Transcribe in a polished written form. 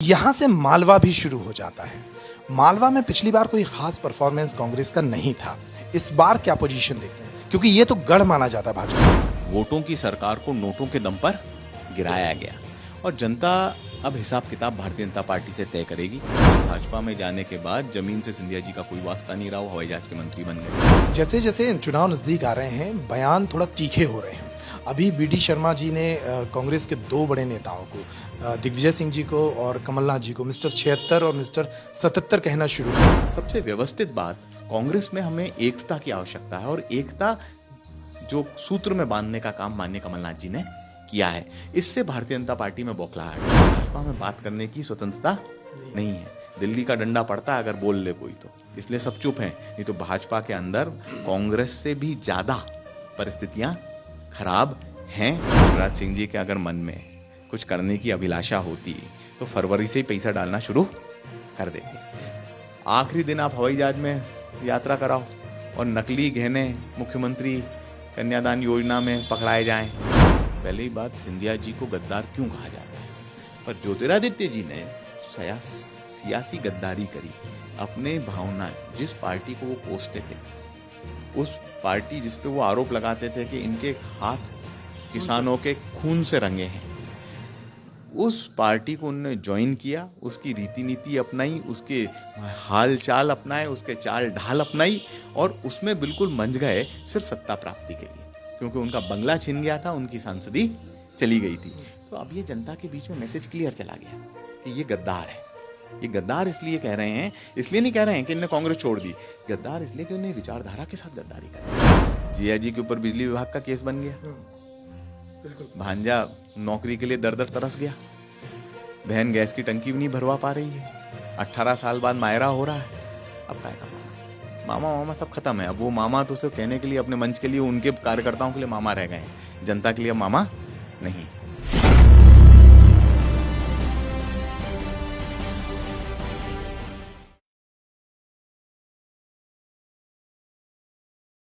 यहाँ से मालवा भी शुरू हो जाता है। मालवा में पिछली बार कोई खास परफॉर्मेंस कांग्रेस का नहीं था। इस बार क्या पोजीशन देखते हैं, क्योंकि ये तो गढ़ माना जाता है भाजपा। वोटों की सरकार को नोटों के दम पर गिराया गया और जनता अब हिसाब किताब भारतीय जनता पार्टी से तय करेगी। भाजपा में जाने के बाद जमीन से सिंधिया जी का कोई वास्ता नहीं रहा, वो हवाई जहाज के मंत्री बन गए। जैसे जैसे चुनाव नजदीक आ रहे हैं, बयान थोड़ा तीखे हो रहे हैं। अभी बीडी शर्मा जी ने कांग्रेस के दो बड़े नेताओं को, दिग्विजय सिंह जी को और कमलनाथ जी को, मिस्टर 76 और मिस्टर 77 कहना शुरू किया। सबसे व्यवस्थित बात, कांग्रेस में हमें एकता की आवश्यकता है और एकता जो सूत्र में बांधने का काम माननीय कमलनाथ जी ने किया है, इससे भारतीय जनता पार्टी में बौखलाहट है। भाजपा में बात करने की स्वतंत्रता नहीं है। दिल्ली का डंडा पड़ता है अगर बोल ले कोई तो, इसलिए सब चुप हैं। नहीं तो भाजपा के अंदर कांग्रेस से भी ज्यादा परिस्थितियां खराब हैं। शिवराज सिंह जी के अगर मन में कुछ करने की अभिलाषा होती तो फरवरी से ही पैसा डालना शुरू कर देते। आखिरी दिन आप हवाई जहाज में यात्रा कराओ और नकली गहने मुख्यमंत्री कन्यादान योजना में पकड़ाए जाएं। पहली बात, सिंधिया जी को गद्दार क्यों कहा जाता है, पर ज्योतिरादित्य जी ने सियासी गद्दारी करी। अपने भावनाएं, जिस पार्टी को वो कोसते थे, उस पार्टी जिस पे वो आरोप लगाते थे कि इनके हाथ किसानों के खून से रंगे हैं, उस पार्टी को उन्होंने ज्वाइन किया, उसकी रीति नीति अपनाई, उसके हाल चाल अपनाए, उसके चाल ढाल अपनाई और उसमें बिल्कुल मंझ गए सिर्फ सत्ता प्राप्ति के लिए, क्योंकि उनका बंगला छिन गया था, उनकी सांसदी चली गई थी। तो अब ये जनता के बीच में मैसेज क्लियर चला गया कि ये गद्दार है। ये गद्दार इसलिए कह रहे हैं, इसलिए नहीं कह रहे हैं कि इन्होंने कांग्रेस छोड़ दी, गद्दार इसलिए कि उन्हें विचारधारा के साथ गद्दारी करी। जिया जी के ऊपर बिजली विभाग का केस बन गया, भांजा नौकरी के लिए दर दर तरस गया, बहन गैस की टंकी भी नहीं भरवा पा रही है, 18 साल बाद मायरा हो रहा है। अब क्या करना, मामा मामा सब खत्म है। अब वो मामा तो सिर्फ कहने के लिए, अपने मंच के लिए, उनके कार्यकर्ताओं के लिए मामा रह गए हैं, जनता के लिए मामा नहीं।